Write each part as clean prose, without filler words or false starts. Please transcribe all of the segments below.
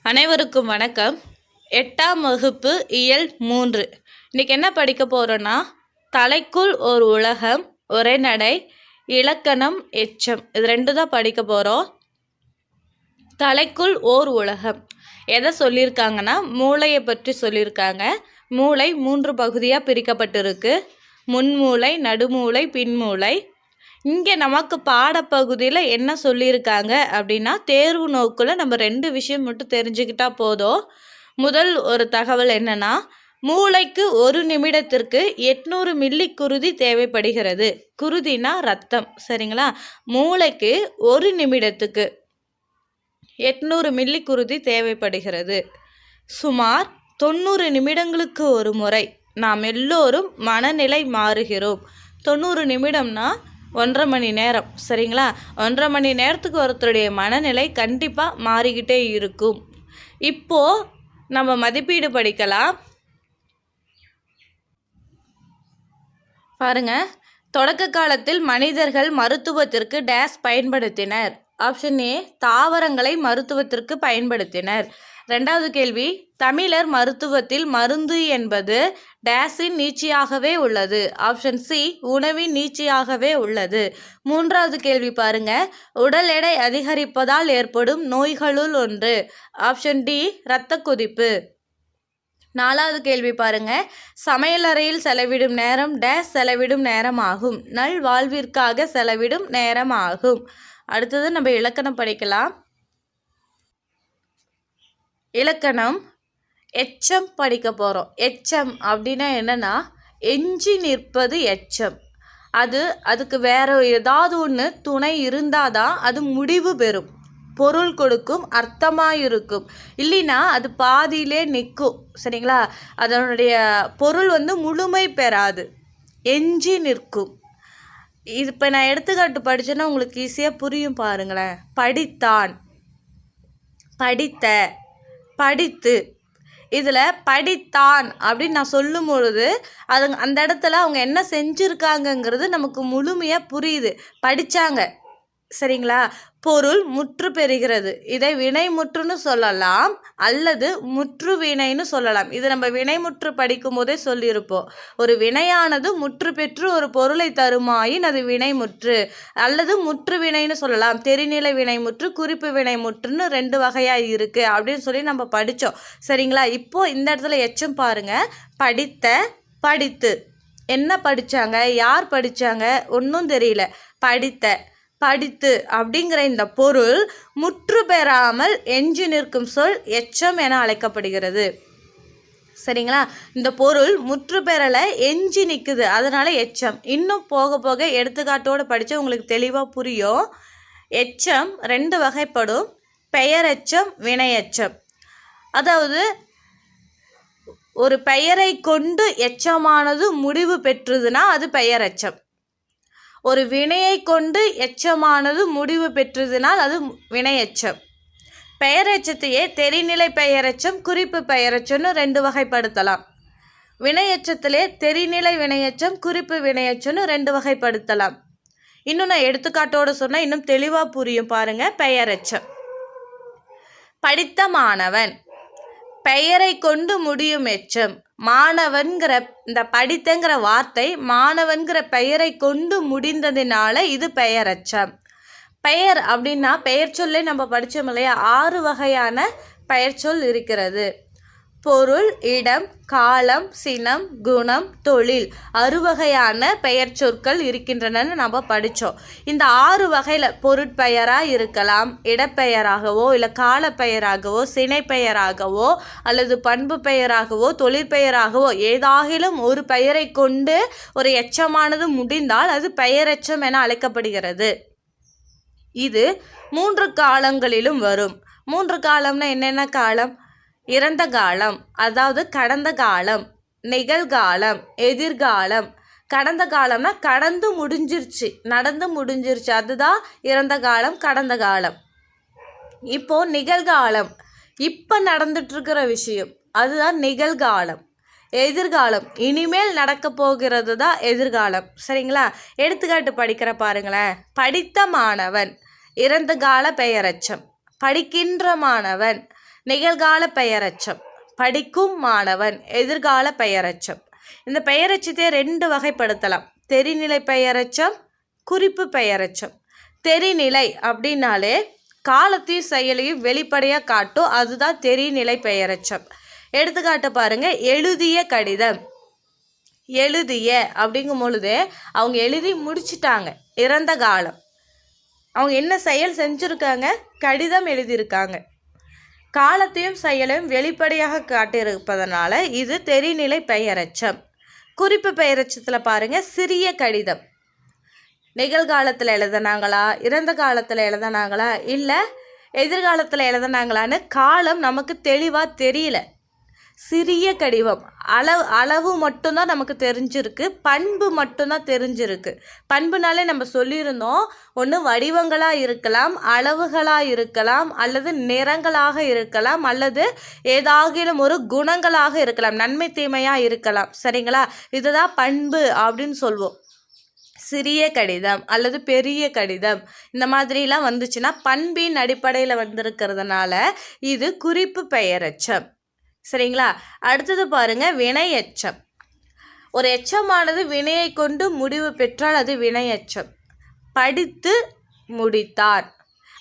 அனைவருக்கும் வணக்கம். 8ஆம் வகுப்பு இயல் 3. இன்றைக்கி என்ன படிக்க போகிறோன்னா, தலைக்குள் ஒரு உலகம், உரைநடை, இலக்கணம், எச்சம், இது 2 தான் படிக்க போகிறோம். தலைக்குள் ஓர் உலகம் எதை சொல்லியிருக்காங்கன்னா, மூளையை பற்றி சொல்லியிருக்காங்க. மூளை 3 பகுதியாக பிரிக்கப்பட்டிருக்கு. முன்மூளை, நடுமூளை, பின்மூளை. இங்கே நமக்கு பாடப்பகுதியில் என்ன சொல்லியிருக்காங்க அப்படின்னா, தேர்வு நோக்கில் நம்ம 2 விஷயம் மட்டும் தெரிஞ்சுக்கிட்டா போதும். முதல் ஒரு தகவல் என்னென்னா, மூளைக்கு ஒரு நிமிடத்திற்கு 800 மில்லி குருதி தேவைப்படுகிறது. குருதினா ரத்தம், சரிங்களா? மூளைக்கு ஒரு நிமிடத்துக்கு 800 மில்லி குருதி தேவைப்படுகிறது. சுமார் 90 நிமிடங்களுக்கு ஒரு முறை நாம் எல்லோரும் மனநிலை மாறுகிறோம். 90 நிமிடம்னா 1.5 மணி நேரம், சரிங்களா? 1.5 மணி நேரத்துக்கு ஒருத்தருடைய மனநிலை கண்டிப்பாக மாறிக்கிட்டே இருக்கும். இப்போது நம்ம மதிப்பீடு படிக்கலாம். பாருங்க, தொடக்க காலத்தில் மனிதர்கள் மருத்துவத்திற்கு டேஸ் பயன்படுத்தினர். ஆப்ஷன் ஏ, தாவரங்களை மருத்துவத்திற்கு பயன்படுத்தினர். 2வது கேள்வி, தமிழர் மருத்துவத்தில் மருந்து என்பது டேஸின் நீட்சியாகவே உள்ளது. ஆப்ஷன் சி, உணவின் நீட்சியாகவே உள்ளது. 3வது கேள்வி பாருங்க, உடல் எடை அதிகரிப்பதால் ஏற்படும் நோய்களுள் ஒன்று. ஆப்ஷன் டி, இரத்த கொதிப்பு. 4வது கேள்வி பாருங்க, சமையலறையில் செலவிடும் நேரம் டேஸ் செலவிடும் நேரம் ஆகும். நல் வாழ்விற்காக செலவிடும் நேரம் ஆகும். அடுத்தது நம்ம இலக்கணம் படிக்கலாம். இலக்கணம் எச்சம் படிக்க போகிறோம். எச்சம் அப்படின்னா என்னென்னா, எஞ்சி நிற்பது எச்சம். அதுக்கு வேறு ஏதாவது ஒன்று துணை இருந்தால் தான் அது முடிவு பெறும், பொருள் கொடுக்கும், அர்த்தமாக இருக்கும். இல்லைன்னா அது பாதியிலே நிற்கும், சரிங்களா? அதனுடைய பொருள் முழுமை பெறாது, எஞ்சி நிற்கும். இது இப்போ நான் எடுத்துக்காட்டு படித்தேன்னா உங்களுக்கு ஈஸியாக புரியும். பாருங்களேன், படித்தான், படித்த, படித்து. இதில் படித்தான் அப்படின்னு நான் சொல்லும் பொழுது அந்த இடத்துல அவங்க என்ன செஞ்சுருக்காங்கங்கிறது நமக்கு முழுமையாக புரியுது. படித்தாங்க, சரிங்களா? பொருள் முற்று பெறுகிறது. இதை வினைமுற்றுன்னு சொல்லலாம், அல்லது முற்று வினைன்னு சொல்லலாம். இது நம்ம வினைமுற்று படிக்கும் போதே சொல்லியிருப்போம். ஒரு வினையானது முற்று பெற்று ஒரு பொருளை தருமாயின் அது வினைமுற்று, அல்லது முற்று வினைன்னு சொல்லலாம். தெரிநிலை வினைமுற்று, குறிப்பு வினைமுற்றுன்னு 2 வகையாக இருக்குது அப்படின்னு சொல்லி நம்ம படித்தோம், சரிங்களா? இப்போது இந்த இடத்துல எச்சம் பாருங்கள். படித்த, படித்து. என்ன படித்தாங்க, யார் படித்தாங்க, ஒன்றும் தெரியல. படித்த, படித்து அப்படிங்கிற இந்த பொருள் முற்று பெறாமல் எஞ்சி நிற்கும் சொல் எச்சம் என அழைக்கப்படுகிறது, சரிங்களா? இந்த பொருள் முற்று பெறலை, எஞ்சி நிற்குது, அதனால எச்சம். இன்னும் போக போக எடுத்துக்காட்டோடு படித்தா உங்களுக்கு தெளிவாக புரியும். எச்சம் 2 வகைப்படும், பெயரெச்சம், வினையெச்சம். அதாவது ஒரு பெயரை கொண்டு எச்சமானது முடிவு பெற்றதுன்னா அது பெயரெச்சம். ஒரு வினையை கொண்டு எச்சமானது முடிவு பெற்றதுனால் அது வினையெச்சம். பெயரெச்சத்தையே தெரிநிலை பெயரெச்சம், குறிப்பு பெயரெச்சம்னு 2 வகைப்படுத்தலாம். வினையெச்சத்திலே தெரிநிலை வினையெச்சம், குறிப்பு வினையெச்சம்னு 2 வகைப்படுத்தலாம். இன்னும் நான் எடுத்துக்காட்டோடு சொன்னால் இன்னும் தெளிவாக புரியும். பாருங்கள், பெயரெச்சம். படித்த மாணவன், பெயரை கொண்டு முடியும் எச்சம். மாணவன்கிற இந்த படித்தங்கிற வார்த்தை மாணவன்கிற பெயரை கொண்டு முடிந்ததினால இது பெயரெச்சம். பெயர் அப்படின்னா பெயர் சொல்லே நம்ம படித்தோம் இல்லையா, 6 வகையான பெயர் சொல் இருக்கிறது. பொருள், இடம், காலம், சினம், குணம், தொழில், 6 வகையான பெயர் சொற்கள் இருக்கின்றனன்னு நம்ம படித்தோம். இந்த 6 வகையில் பொருட்பெயராக இருக்கலாம், இடப்பெயராகவோ இல்லை காலப்பெயராகவோ, சினைப்பெயராகவோ அல்லது பண்பு பெயராகவோ, தொழிற்பெயராகவோ ஏதாகிலும் ஒரு பெயரை கொண்டு ஒரு எச்சமானது முடிந்தால் அது பெயரெச்சம் என அழைக்கப்படுகிறது. இது 3 காலங்களிலும் வரும். 3 காலம்னா என்னென்ன காலம்? இறந்த காலம், அதாவது கடந்த காலம், நிகழ்காலம், எதிர்காலம். கடந்த காலம்னா கடந்து முடிஞ்சிருச்சு, நடந்து முடிஞ்சிருச்சு, அதுதான் இறந்த காலம், கடந்த காலம். இப்போது நிகழ்காலம், இப்போ நடந்துட்டுருக்கிற விஷயம், அதுதான் நிகழ்காலம். எதிர்காலம், இனிமேல் நடக்க போகிறது தான் எதிர்காலம், சரிங்களா? எடுத்துக்காட்டு படிக்கிற பாருங்களேன். படித்த மாணவன், இறந்த கால பெயரெச்சம். படிக்கின்ற மாணவன், நிகழ்கால பெயரெச்சம் படிக்கும் மாணவன், எதிர்கால பெயரெச்சம். இந்த பெயரெச்சத்தை 2 வகைப்படுத்தலாம். தெரிநிலை பெயரெச்சம், குறிப்பு பெயரெச்சம். தெரிநிலை அப்படின்னாலே காலத்தையும் செயலையும் வெளிப்படையாக காட்டும், அதுதான் தெரிநிலை பெயரெச்சம். எடுத்துக்காட்டு பாருங்க, எழுதிய கடிதம். எழுதிய அப்படிங்கும் பொழுது அவங்க எழுதி முடிச்சிட்டாங்க, இறந்த காலம். அவங்க என்ன செயல் செஞ்சுருக்காங்க? கடிதம் எழுதியிருக்காங்க. காலத்தையும் செயலையும் வெளிப்படையாக காட்டியிருப்பதனால இது தெரிநிலை பெயரெச்சம். குறிப்பு பெயரெச்சத்தில் பாருங்கள், சிறிய கடிதம். நிகழ்காலத்தில் எழுதினாங்களா, இறந்த காலத்தில் எழுதினாங்களா, இல்லை எதிர்காலத்தில் எழுதினாங்களான்னு காலம் நமக்கு தெளிவாக தெரியல. சிறிய கடிதம், அளவு மட்டும்தான் நமக்கு தெரிஞ்சிருக்கு, பண்பு மட்டும்தான் தெரிஞ்சிருக்கு. பண்புனாலே நம்ம சொல்லியிருந்தோம், ஒன்று வடிவங்களாக இருக்கலாம், அளவுகளாக இருக்கலாம், அல்லது நிறங்களாக இருக்கலாம், அல்லது ஏதாகிலும் ஒரு குணங்களாக இருக்கலாம், நன்மை தீமையாக இருக்கலாம். சரிங்களா? இதுதான் பண்பு அப்படின்னு சொல்வோம். சிறிய கடிதம் அல்லது பெரிய கடிதம் இந்த மாதிரிலாம் வந்துச்சுன்னா பண்பின் அடிப்படையில் வந்திருக்கிறதுனால இது குறிப்பு பெயரெச்சம். சரிங்களா? அடுத்தது பாருங்க, வினை எச்சம். ஒரு எச்சமானது வினையை கொண்டு முடிவு பெற்றால் அது வினை எச்சம். படித்து முடித்தார்,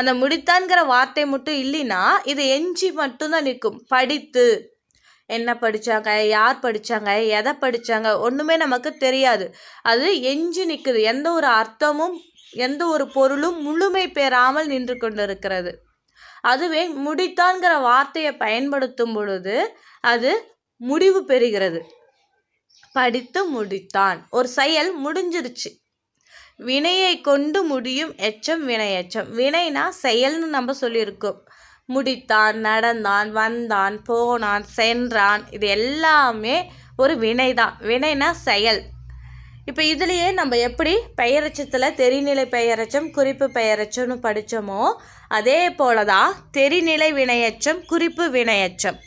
அந்த முடித்தான்கிற வார்த்தை மட்டும் இல்லைன்னா இது எஞ்சி மட்டும்தான் நிற்கும். படித்து என்ன படித்தாங்க, யார் படித்தாங்க, எதை படித்தாங்க, ஒன்றுமே நமக்கு தெரியாது. அது எஞ்சி நிற்குது, எந்த ஒரு அர்த்தமும் எந்த ஒரு பொருளும் முழுமை பெறாமல் நின்று கொண்டு இருக்கிறது. அதுவே முடித்தான்கிற வார்த்தையை பயன்படுத்தும் பொழுது அது முடிவு பெறுகிறது. படித்து முடித்தான், ஒரு செயல் முடிஞ்சிருச்சு. வினையை கொண்டு முடியும் எச்சம் வினை எச்சம். வினைனா செயல்னு நம்ம சொல்லியிருக்கோம். முடித்தான், நடந்தான், வந்தான், போனான், சென்றான், இது எல்லாமே ஒரு வினை தான். வினைனா செயல். இப்போ இதுலேயே நம்ம எப்படி பெயரெச்சத்தில் தெரிநிலை பெயரெச்சம், குறிப்பு பெயரெச்சம்னு படித்தோமோ அதே போல தான் தெரிநிலை வினையெச்சம், குறிப்பு வினையெச்சம்.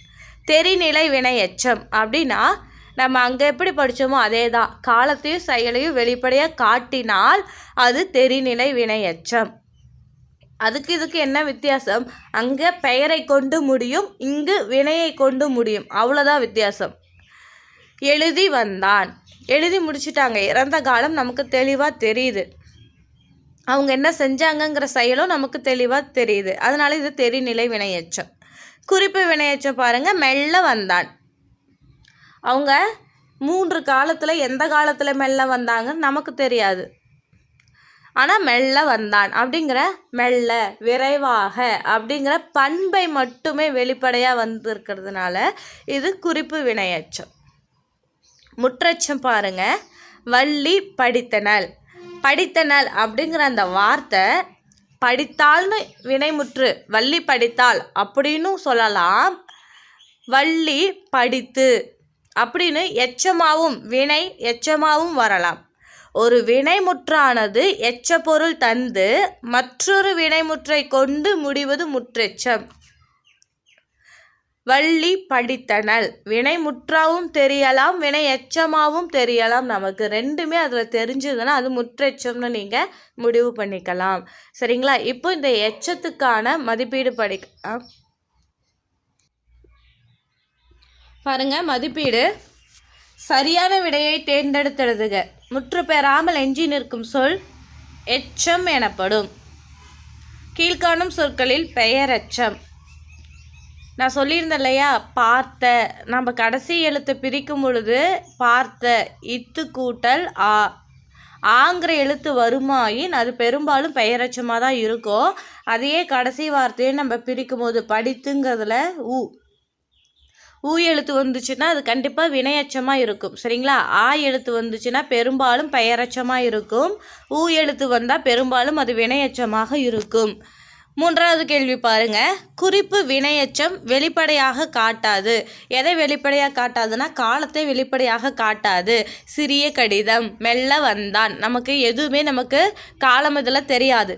தெரிநிலை வினையெச்சம் அப்படின்னா நம்ம அங்கே எப்படி படித்தோமோ அதே தான். காலத்தையும் செயலையும் வெளிப்படையாக காட்டினால் அது தெரிநிலை வினையெச்சம். இதுக்கு என்ன வித்தியாசம்? அங்கே பெயரை கொண்டு முடியும், இங்கு வினையை கொண்டு முடியும், அவ்வளோதான் வித்தியாசம். எழுதி வந்தான், எழுதி முடிச்சிட்டாங்க, இறந்த காலம் நமக்கு தெளிவாக தெரியுது. அவங்க என்ன செஞ்சாங்கங்கிற செயலும் நமக்கு தெளிவாக தெரியுது. அதனால இது தெரிநிலை வினையெச்சம். குறிப்பு வினையெச்சம் பாருங்கள், மெல்ல வந்தான். அவங்க 3 காலத்தில் எந்த காலத்தில் மெல்ல வந்தாங்கன்னு நமக்கு தெரியாது. ஆனால் மெல்ல வந்தான் அப்படிங்கிற மெல்ல, விரைவாக அப்படிங்கிற பண்பை மட்டுமே வெளிப்படையாக வந்திருக்கிறதுனால இது குறிப்பு வினையெச்சம். முற்றெச்சம் பாருங்க, வள்ளி படித்தனள். படித்தனள் அப்படிங்கிற அந்த வார்த்தை படித்தாள்னு வினைமுற்று, வள்ளி படித்தாள் அப்படின்னு சொல்லலாம். வள்ளி படித்து அப்படின்னு எச்சமாகவும் வினை எச்சமாகவும் வரலாம். ஒரு வினைமுற்றானது எச்ச பொருள் தந்து மற்றொரு வினைமுற்றை கொண்டு முடிவது முற்றெச்சம். வள்ளி படித்தனள் வினைமுற்றாவும் தெரியலாம், வினை எச்சமாகவும் தெரியலாம். நமக்கு ரெண்டுமே அதில் தெரிஞ்சதுன்னா அது முற்றெச்சம்னு நீங்கள் முடிவு பண்ணிக்கலாம். சரிங்களா? இப்போ இந்த எச்சத்துக்கான மதிப்பீடு படிக்கலாம். பாருங்க, மதிப்பீடு. சரியான விடையை தேர்ந்தெடுத்தெழுதுக. முற்று பெறாமல் எஞ்சி நிற்கும் சொல் எச்சம் எனப்படும். கீழ்காணும் சொற்களில் பெயரெச்சம். நான் சொல்லியிருந்தேன் இல்லையா, பார்த்த, நம்ம கடைசி எழுத்தை பிரிக்கும் பொழுது பார்த்த இத்து கூட்டல் ஆ, ஆங்கிற எழுத்து வருமாயின் அது பெரும்பாலும் பெயரெச்சமாக தான் இருக்கும். அதையே கடைசி வார்த்தையை நம்ம பிரிக்கும் போது படித்துங்கிறதுல ஊ எழுத்து வந்துச்சுன்னா அது கண்டிப்பாக வினையச்சமாக இருக்கும். சரிங்களா? ஆ எழுத்து வந்துச்சுன்னா பெரும்பாலும் பெயரெச்சமாக இருக்கும். ஊ எழுத்து வந்தால் பெரும்பாலும் அது வினையச்சமாக இருக்கும். 3வது கேள்வி பாருங்க, குறிப்பு வினையச்சம் வெளிப்படையாக காட்டாது. எதை வெளிப்படையாக காட்டாதுன்னா காலத்தை வெளிப்படையாக காட்டாது. சிறிய கடிதம், மெல்ல வந்தான், நமக்கு எதுவுமே நமக்கு காலம் இதில் தெரியாது.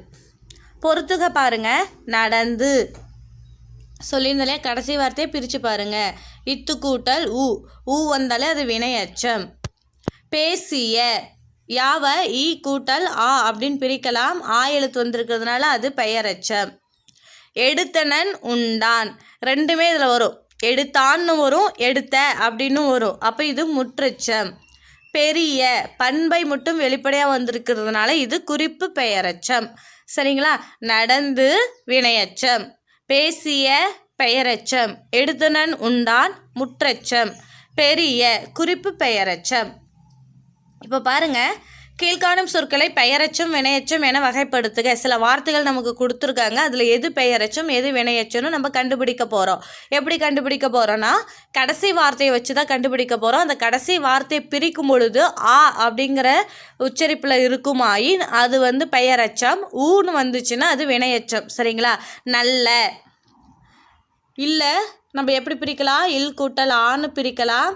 பொறுத்துக பாருங்க, நடந்து சொல்லியிருந்தாலே கடைசி வார்த்தையை பிரித்து பாருங்க. இத்து கூட்டல் ஊ வந்தாலே அது வினையச்சம். பேசிய, யாவ ஈ கூட்டல் ஆ அப்படின்னு பிரிக்கலாம். ஆ எழுத்து வந்திருக்கிறதுனால அது பெயரெச்சம். எடுத்தனன் உண்டான். ரெண்டுமே இதில் வரும். எடுத்தான்னு வரும், எடுத்த அப்படின்னு வரும். அப்போ இது முற்றெச்சம். பெரிய பண்பை மட்டும் வெளிப்படையாக வந்திருக்கிறதுனால இது குறிப்பு பெயரெச்சம். சரிங்களா? நடந்து வினையச்சம், பேசிய பெயரெச்சம், எடுத்தனன் உண்டான் முற்றெச்சம், பெரிய குறிப்பு பெயரெச்சம். இப்போ பாருங்க, கீழ்காணும் சொற்களை பெயரெச்சம் வினையச்சம் என வகைப்படுத்துக. சில வார்த்தைகள் நமக்கு கொடுத்துருக்காங்க. அதில் எது பெயரெச்சம் எது வினையச்சம்னு நம்ம கண்டுபிடிக்க போகிறோம். எப்படி கண்டுபிடிக்க போகிறோன்னா, கடைசி வார்த்தையை வச்சு தான் கண்டுபிடிக்க போகிறோம். அந்த கடைசி வார்த்தையை பிரிக்கும் பொழுது ஆ அப்படிங்கிற உச்சரிப்பில் இருக்குமாயின் அது வந்து பெயரெச்சம். ஊன்னு வந்துச்சுன்னா அது வினையச்சம். சரிங்களா? நல்ல இல்லை நம்ம எப்படி பிரிக்கலாம்? இல் கூட்டல் ஆன்னு பிரிக்கலாம்.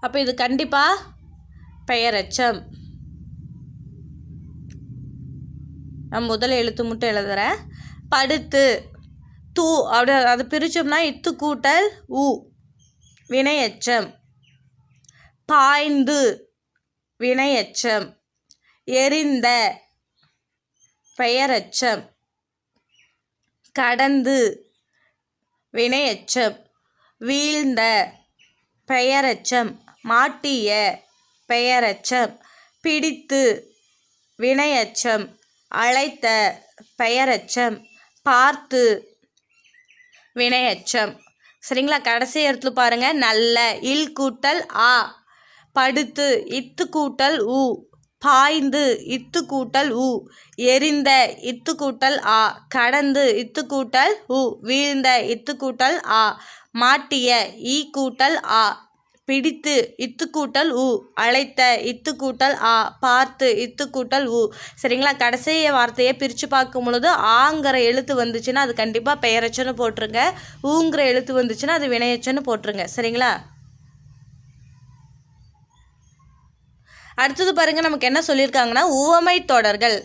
அப்போ இது கண்டிப்பாக பெயரெச்சம். நான் முதல் எழுத்து மட்டும் எழுதுகிறேன். படுத்து தூ அப்படி அதை பிரித்தோம்னா இத்து கூட்டல் ஊ வினையச்சம். பாய்ந்து வினையச்சம். எரிந்த பெயரெச்சம். கடந்து வினையச்சம். வீழ்ந்த பெயரெச்சம். மாட்டிய பெயரெச்சம். பிடித்து வினையச்சம். அழைத்த பெயரெச்சம். பார்த்து வினையச்சம். சரிங்களா? கடைசி இடத்துல பாருங்க, நல்ல இல் கூட்டல் ஆ, படுத்து இத்து கூட்டல் ஊ, பாய்ந்து இத்து கூட்டல் ஊ, எரிந்த இத்து கூட்டல் ஆ, கடந்து இத்து கூட்டல் ஊ, வீழ்ந்த இத்து கூட்டல் ஆ, மாட்டிய ஈ கூட்டல் ஆ, பிடித்து இத்து கூட்டல் ஊ, அழைத்த இத்து கூட்டல் ஆ, பார்த்து இத்து கூட்டல் ஊ. சரிங்களா? கடைசி வார்த்தையை பிரித்து பார்க்கும் பொழுது ஆங்கிற எழுத்து வந்துச்சுன்னா அது கண்டிப்பாக பெயரெச்சன்னு போட்டுருங்க. ஊங்கிற எழுத்து வந்துச்சுன்னா அது வினையச்சன்னு போட்டுருங்க. சரிங்களா? அடுத்தது பாருங்கள், நமக்கு என்ன சொல்லியிருக்காங்கன்னா, உவமை தொடர்கள்.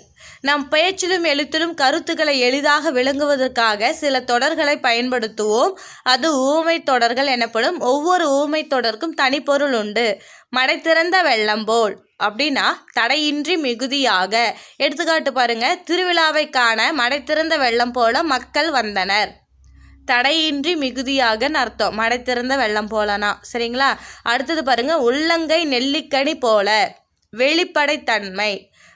நம் பேச்சிலும் எழுத்திலும் கருத்துக்களை எளிதாக விளங்குவதற்காக சில தொடர்களை பயன்படுத்துவோம். அது உவமை தொடர்கள் எனப்படும். ஒவ்வொரு உவமை தொடருக்கும் தனிப்பொருள் உண்டு. மடை திறந்த வெள்ளம் போல் அப்படின்னா தடையின்றி மிகுதியாக. எடுத்துக்காட்டு பாருங்க, திருவிழாவை காண மடை திறந்த வெள்ளம் போல மக்கள் வந்தனர். தடையின்றி மிகுதியாகன்னு அர்த்தம். மடை திறந்த வெள்ளம் போலனா. சரிங்களா? அடுத்தது பாருங்க, உள்ளங்கை நெல்லிக்கனி போல வெளிப்படைத்தன்மை.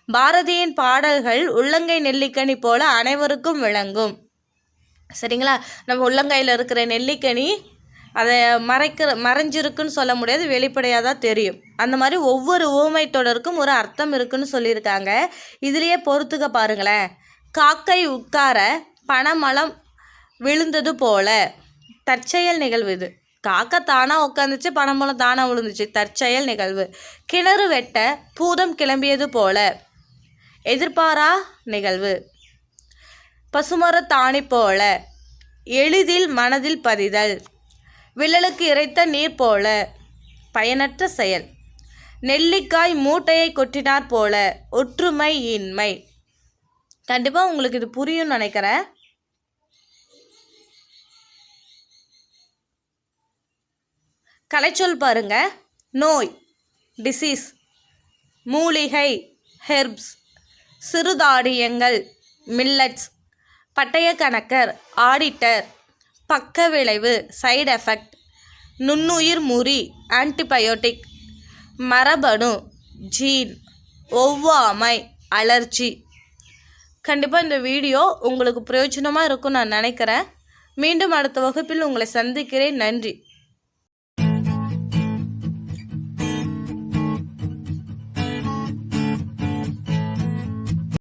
பாரதியின் பாடல்கள் உள்ளங்கை நெல்லிக்கனி போல அனைவருக்கும் விளங்கும். சரிங்களா? நம்ம உள்ளங்கையில் இருக்கிற நெல்லிக்கனி அதை மறைஞ்சிருக்குன்னு சொல்ல முடியாது, வெளிப்படையாக தான் தெரியும். அந்த மாதிரி ஒவ்வொரு ஊமை தொடருக்கும் ஒரு அர்த்தம் இருக்குன்னு சொல்லியிருக்காங்க. இதுலேயே பொறுத்துக்க பாருங்களேன். காக்கை உட்கார பனமலம் விழுந்தது போல. தற்செயல் நிகழ்வு இது. காக்கை தானாக உட்காந்துச்சு, பனமலம் தானாக விழுந்துச்சு. தற்செயல் நிகழ்வு. கிணறு வெட்ட பூதம் கிளம்பியது போல. எதிர்பாரா நிகழ்வு. பசுமரத்தாணி போல. எளிதில் மனதில் பதிதல். விழலுக்கு இறைத்த நீர் போல. பயனற்ற செயல். நெல்லிக்காய் மூட்டையை கொட்டினார் போல. ஒற்றுமை இன்மை. கண்டிப்பாக உங்களுக்கு இது புரியும்னு நினைக்கிறேன். கலைச்சொல் பாருங்க. நோய் டிசீஸ், மூலிகை ஹெர்ப்ஸ், சிறுதானியங்கள் மில்லட்ஸ், பட்டய கணக்கர் ஆடிட்டர், பக்க விளைவு சைடு எஃபெக்ட், நுண்ணுயிர் முறி ஆன்டிபயோட்டிக், மரபணு ஜீன், ஒவ்வாமை அலர்ஜி. கண்டிப்பாக இந்த வீடியோ உங்களுக்கு பிரயோஜனமாக இருக்கும்னு நான் நினைக்கிறேன். மீண்டும் அடுத்த வகுப்பில் உங்களை சந்திக்கிறேன். நன்றி.